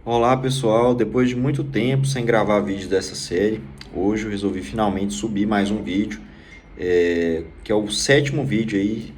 Olá pessoal, depois de muito tempo sem gravar vídeo dessa série, hoje eu resolvi finalmente subir mais um vídeo, que é o sétimo vídeo aí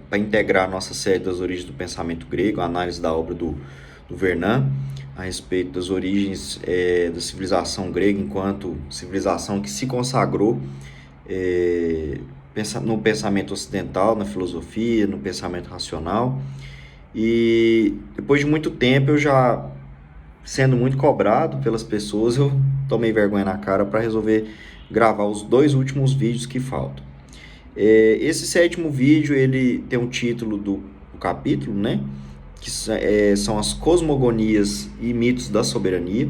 para integrar a nossa série das origens do pensamento grego, a análise da obra do Vernan, a respeito das origens da civilização grega enquanto civilização que se consagrou é, no pensamento ocidental, na filosofia, no pensamento racional. E depois de muito tempo eu já sendo muito cobrado pelas pessoas, eu tomei vergonha na cara para resolver gravar os dois últimos vídeos que faltam. Esse sétimo vídeo ele tem um título do capítulo, né? Que são as cosmogonias e mitos da soberania.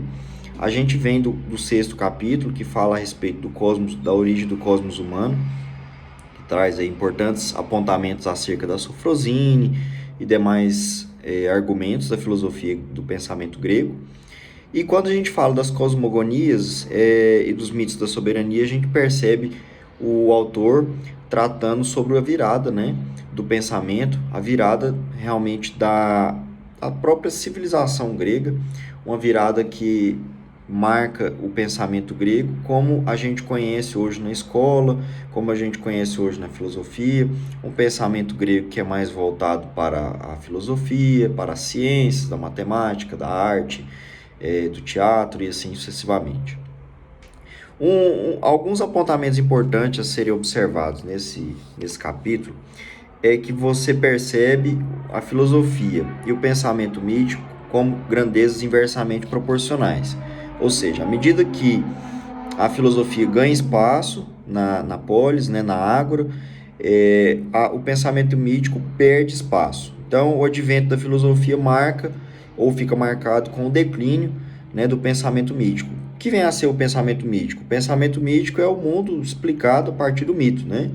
A gente vem do sexto capítulo, que fala a respeito do cosmos, da origem do cosmos humano, que traz aí importantes apontamentos acerca da sofrosine e demais argumentos da filosofia do pensamento grego. E quando a gente fala das cosmogonias e dos mitos da soberania, a gente percebe o autor tratando sobre a virada, né, do pensamento, a virada realmente da própria civilização grega, uma virada que marca o pensamento grego como a gente conhece hoje na escola, como a gente conhece hoje na filosofia, um pensamento grego que é mais voltado para a filosofia, para as ciências, da matemática, da arte, do teatro e assim sucessivamente. Alguns apontamentos importantes a serem observados nesse capítulo é que você percebe a filosofia e o pensamento mítico como grandezas inversamente proporcionais. Ou seja, à medida que a filosofia ganha espaço na polis, né, na ágora, o pensamento mítico perde espaço. Então, o advento da filosofia marca ou fica marcado com o declínio, né, do pensamento mítico. O que vem a ser o pensamento mítico? O pensamento mítico é o mundo explicado a partir do mito, né,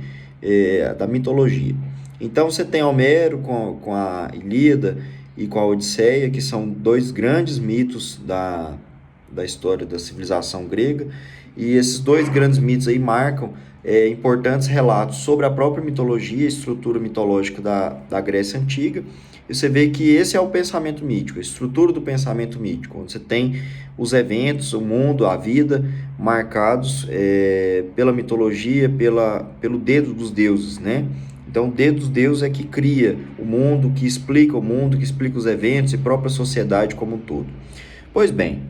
da mitologia. Então, você tem Homero com a Ilíada e com a Odisseia, que são dois grandes mitos da história da civilização grega, e esses dois grandes mitos aí marcam importantes relatos sobre a própria mitologia, a estrutura mitológica da Grécia Antiga, e você vê que esse é o pensamento mítico, a estrutura do pensamento mítico, onde você tem os eventos, o mundo, a vida, marcados pela mitologia, pelo dedo dos deuses, né? Então, o dedo dos deuses é que cria o mundo, que explica o mundo, que explica os eventos e própria sociedade como um todo. Pois bem,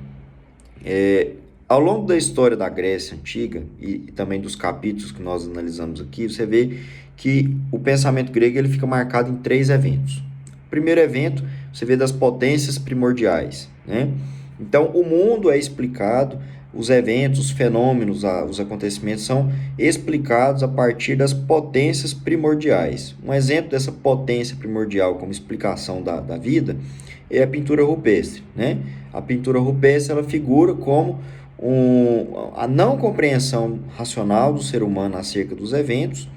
ao longo da história da Grécia Antiga e também dos capítulos que nós analisamos aqui, você vê que o pensamento grego ele fica marcado em três eventos. O primeiro evento, você vê das potências primordiais, né? Então, o mundo é explicado, os eventos, os fenômenos, os acontecimentos são explicados a partir das potências primordiais. Um exemplo dessa potência primordial como explicação da vida é a pintura rupestre, né? A pintura rupestre ela figura como a não compreensão racional do ser humano acerca dos eventos,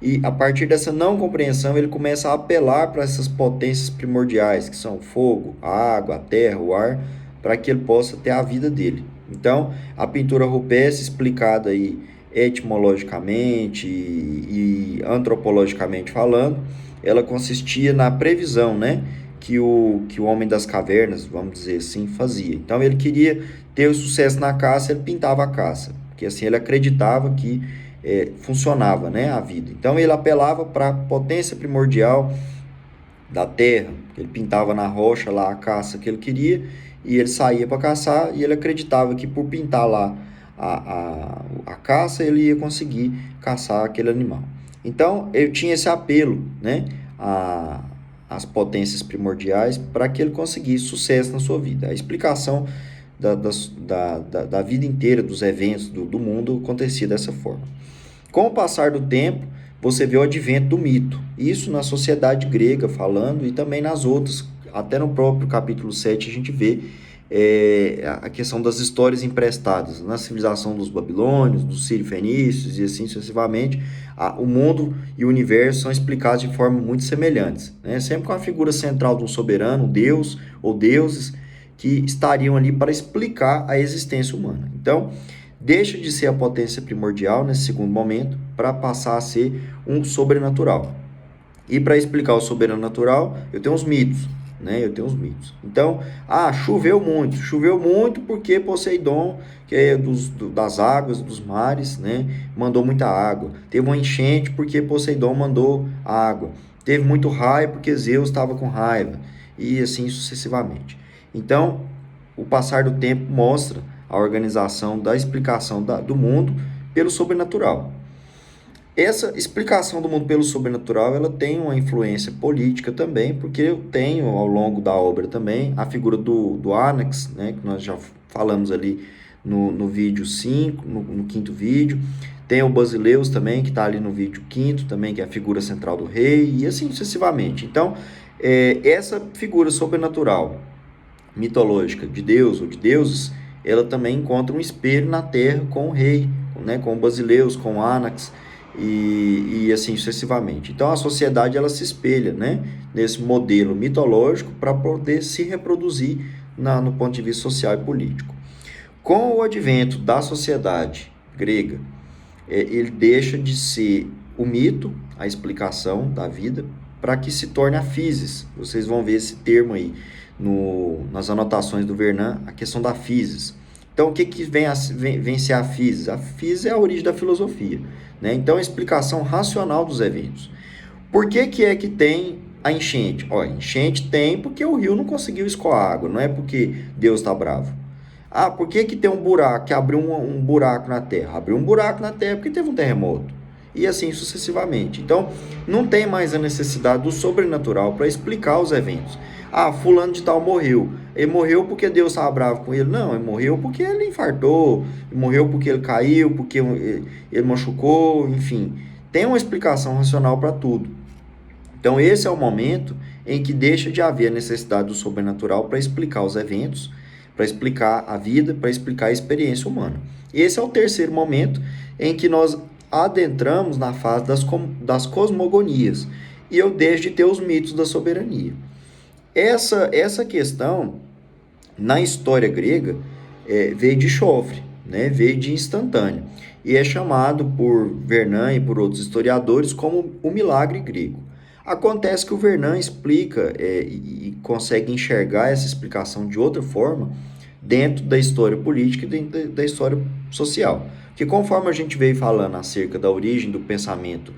e a partir dessa não compreensão ele começa a apelar para essas potências primordiais, que são o fogo, a água, a terra, o ar, para que ele possa ter a vida dele. Então, a pintura rupestre explicada aí etimologicamente e antropologicamente falando, ela consistia na previsão, né, que o homem das cavernas, vamos dizer assim, fazia. Então, ele queria ter o sucesso na caça, ele pintava a caça, porque assim ele acreditava que funcionava, né, a vida. Então, ele apelava para a potência primordial da terra, ele pintava na rocha lá a caça que ele queria, e ele saía para caçar, e ele acreditava que por pintar lá a caça, ele ia conseguir caçar aquele animal. Então, eu tinha esse apelo, né, às potências primordiais para que ele conseguisse sucesso na sua vida. A explicação da vida inteira, dos eventos do mundo, acontecia dessa forma. Com o passar do tempo, você vê o advento do mito. Isso na sociedade grega falando e também nas outras. Até no próprio capítulo 7 a gente vê a questão das histórias emprestadas. Na civilização dos babilônios, dos sírio-fenícios e assim sucessivamente, o mundo e o universo são explicados de forma muito semelhantes, né? Sempre com a figura central de um soberano, um deus ou deuses, que estariam ali para explicar a existência humana. Então, deixa de ser a potência primordial nesse segundo momento para passar a ser um sobrenatural. E para explicar o sobrenatural, eu tenho os mitos. né? Eu tenho os mitos. Então, choveu muito porque Poseidon, que é das águas, dos mares, né? Mandou muita água. Teve uma enchente porque Poseidon mandou água. Teve muito raio porque Zeus estava com raiva. E assim sucessivamente. Então, o passar do tempo mostra a organização da explicação do mundo pelo sobrenatural. Essa explicação do mundo pelo sobrenatural, ela tem uma influência política também, porque eu tenho ao longo da obra também a figura do Anax, né, que nós já falamos ali no vídeo 5, no quinto vídeo. Tem o Basileus também, que está ali no vídeo quinto também, que é a figura central do rei, e assim sucessivamente. Então, essa figura sobrenatural, mitológica de Deus ou de deuses, ela também encontra um espelho na Terra com o rei, né, com o Basileus, com o Anax, e assim sucessivamente. Então a sociedade ela se espelha, né, nesse modelo mitológico para poder se reproduzir no ponto de vista social e político. Com o advento da sociedade grega, ele deixa de ser o mito, a explicação da vida, para que se torne a physis. Vocês vão ver esse termo aí nas anotações do Vernon, a questão da physis. Então, o que vem ser a physis? A physis é a origem da filosofia, né? Então, a explicação racional dos eventos. Por que é que tem a enchente? Enchente tem porque o rio não conseguiu escoar água, não é porque Deus está bravo. Por que tem um buraco, que abriu um buraco na terra? Abriu um buraco na terra porque teve um terremoto. E assim sucessivamente. Então, não tem mais a necessidade do sobrenatural para explicar os eventos. Fulano de tal morreu. Ele morreu porque Deus estava bravo com ele. Não, ele morreu porque ele infartou. Ele morreu porque ele caiu, porque ele machucou, enfim. Tem uma explicação racional para tudo. Então, esse é o momento em que deixa de haver a necessidade do sobrenatural para explicar os eventos, para explicar a vida, para explicar a experiência humana. Esse é o terceiro momento em que nós adentramos na fase das cosmogonias. E eu deixo de ter os mitos da soberania. Essa questão, na história grega, veio de chofre, né? Veio de instantâneo. E é chamado por Vernon e por outros historiadores como o milagre grego. Acontece que o Vernon explica e consegue enxergar essa explicação de outra forma dentro da história política e dentro da história social. Que conforme a gente veio falando acerca da origem do pensamento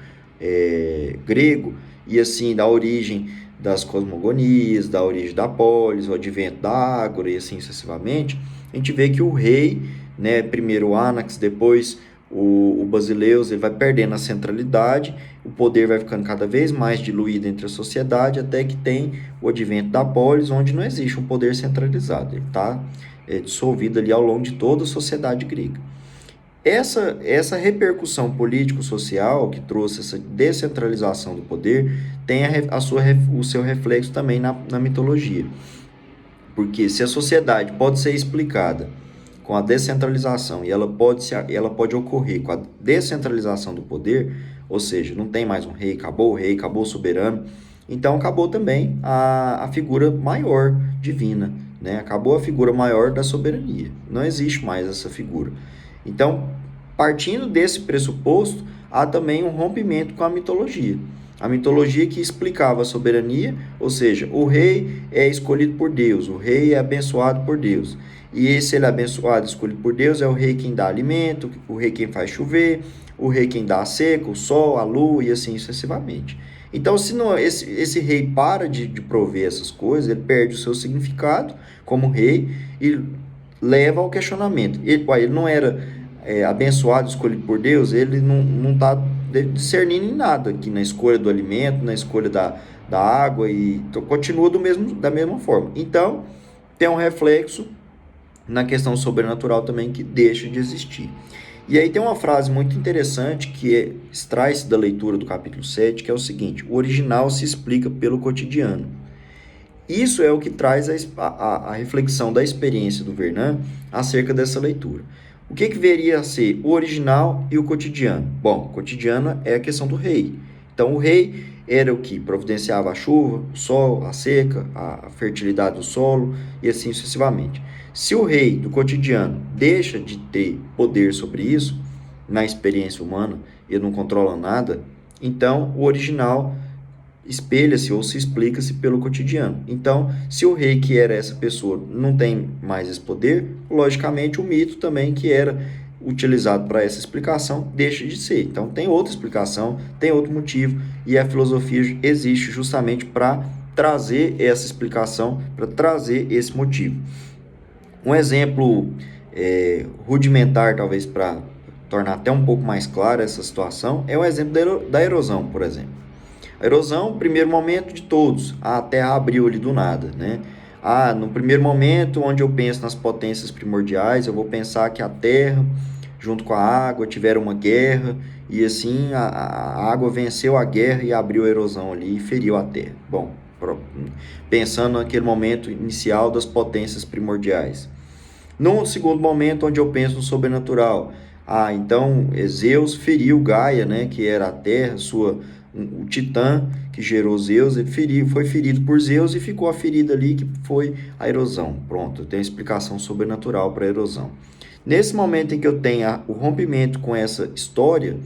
grego e assim da origem das cosmogonias, da origem da polis, o advento da ágora e assim sucessivamente, a gente vê que o rei, né, primeiro o Anax, depois o Basileus, ele vai perdendo a centralidade, o poder vai ficando cada vez mais diluído entre a sociedade, até que tem o advento da polis, onde não existe um poder centralizado, ele está dissolvido ali ao longo de toda a sociedade grega. Essa repercussão político-social que trouxe essa descentralização do poder tem o seu reflexo também na mitologia. Porque se a sociedade pode ser explicada com a descentralização e ela pode ocorrer com a descentralização do poder, ou seja, não tem mais um rei, acabou o soberano, então acabou também a figura maior divina, né? Acabou a figura maior da soberania, não existe mais essa figura. Então, partindo desse pressuposto, há também um rompimento com a mitologia. A mitologia que explicava a soberania, ou seja, o rei é escolhido por Deus, o rei é abençoado por Deus. E se ele é abençoado, escolhido por Deus, é o rei quem dá alimento, o rei quem faz chover, o rei quem dá a seca, o sol, a lua e assim sucessivamente. Então, se não, esse rei para de prover essas coisas, ele perde o seu significado como rei e leva ao questionamento. Ele não era abençoado, escolhido por Deus, ele não está discernindo em nada aqui na escolha do alimento, na escolha da água, e continua da mesma forma. Então, tem um reflexo na questão sobrenatural também que deixa de existir. E aí tem uma frase muito interessante que extrai-se da leitura do capítulo 7, que é o seguinte: o original se explica pelo cotidiano. Isso é o que traz a reflexão da experiência do Vernon acerca dessa leitura. O que viria a ser o original e o cotidiano? Bom, o cotidiano é a questão do rei. Então, o rei era o que providenciava a chuva, o sol, a seca, a fertilidade do solo e assim sucessivamente. Se o rei do cotidiano deixa de ter poder sobre isso, na experiência humana, ele não controla nada, então o original espelha-se ou se explica-se pelo cotidiano. Então, se o rei que era essa pessoa não tem mais esse poder, logicamente o mito também que era utilizado para essa explicação deixa de ser. Então, tem outra explicação, tem outro motivo, e a filosofia existe justamente para trazer essa explicação, para trazer esse motivo. Um exemplo rudimentar, talvez, para tornar até um pouco mais clara essa situação, é o exemplo da erosão, por exemplo. A erosão, primeiro momento de todos, a Terra abriu ali do nada, né? No primeiro momento, onde eu penso nas potências primordiais, eu vou pensar que a Terra, junto com a água, tiveram uma guerra, e assim a água venceu a guerra e abriu a erosão ali e feriu a Terra. Bom, pensando naquele momento inicial das potências primordiais. No segundo momento, onde eu penso no sobrenatural, então Zeus feriu Gaia, né, que era a Terra, o Titã que gerou Zeus, ele foi ferido por Zeus e ficou a ferida ali que foi a erosão. Pronto, eu tenho explicação sobrenatural para a erosão. Nesse momento em que eu tenho o rompimento com essa história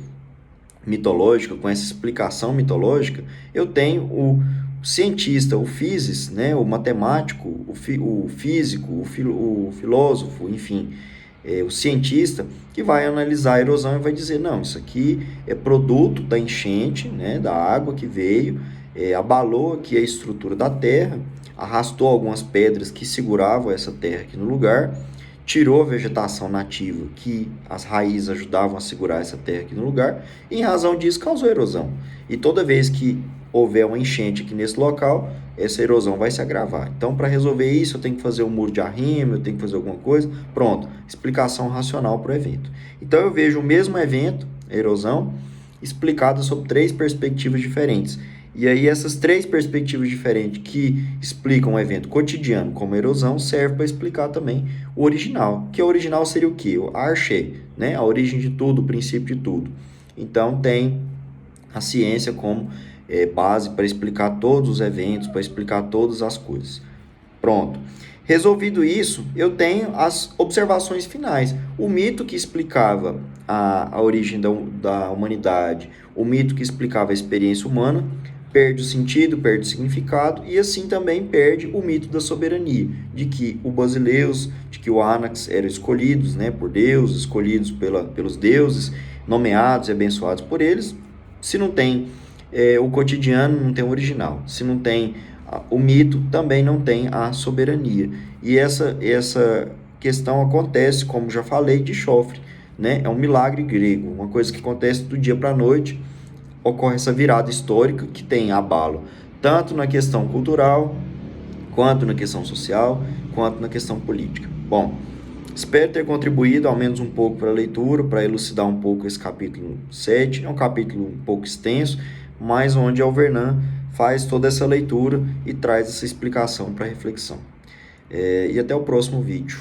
mitológica, com essa explicação mitológica, eu tenho o cientista, o físico, né, o matemático, o físico, o filósofo, enfim, o cientista que vai analisar a erosão e vai dizer, não, isso aqui é produto da enchente, né, da água que veio, abalou aqui a estrutura da terra, arrastou algumas pedras que seguravam essa terra aqui no lugar, tirou a vegetação nativa que as raízes ajudavam a segurar essa terra aqui no lugar, e em razão disso causou erosão. E toda vez que houver uma enchente aqui nesse local, essa erosão vai se agravar. Então, para resolver isso, eu tenho que fazer um muro de arrimo, eu tenho que fazer alguma coisa. Pronto, explicação racional para o evento. Então, eu vejo o mesmo evento, a erosão, explicada sob 3 perspectivas diferentes. E aí, essas 3 perspectivas diferentes que explicam o evento cotidiano como erosão, servem para explicar também o original. Que o original seria o quê? O arche, né? A origem de tudo, o princípio de tudo. Então, tem a ciência como base para explicar todos os eventos, para explicar todas as coisas. Pronto. Resolvido isso, eu tenho as observações finais. O mito que explicava a origem da humanidade, o mito que explicava a experiência humana, perde o sentido, perde o significado, e assim também perde o mito da soberania, de que o Basileus, de que o Anax eram escolhidos, né, por Deus, escolhidos pelos deuses, nomeados e abençoados por eles. Se não tem o cotidiano, não tem o original. Se não tem o mito, também não tem a soberania. E essa questão acontece, como já falei, de chofre, né? É um milagre grego, uma coisa que acontece do dia para a noite. Ocorre essa virada histórica que tem abalo, tanto na questão cultural, quanto na questão social, quanto na questão política. Bom, espero ter contribuído ao menos um pouco para a leitura, para elucidar um pouco esse capítulo 7. É um capítulo um pouco extenso, mas onde Alvernan faz toda essa leitura e traz essa explicação para reflexão. E até o próximo vídeo.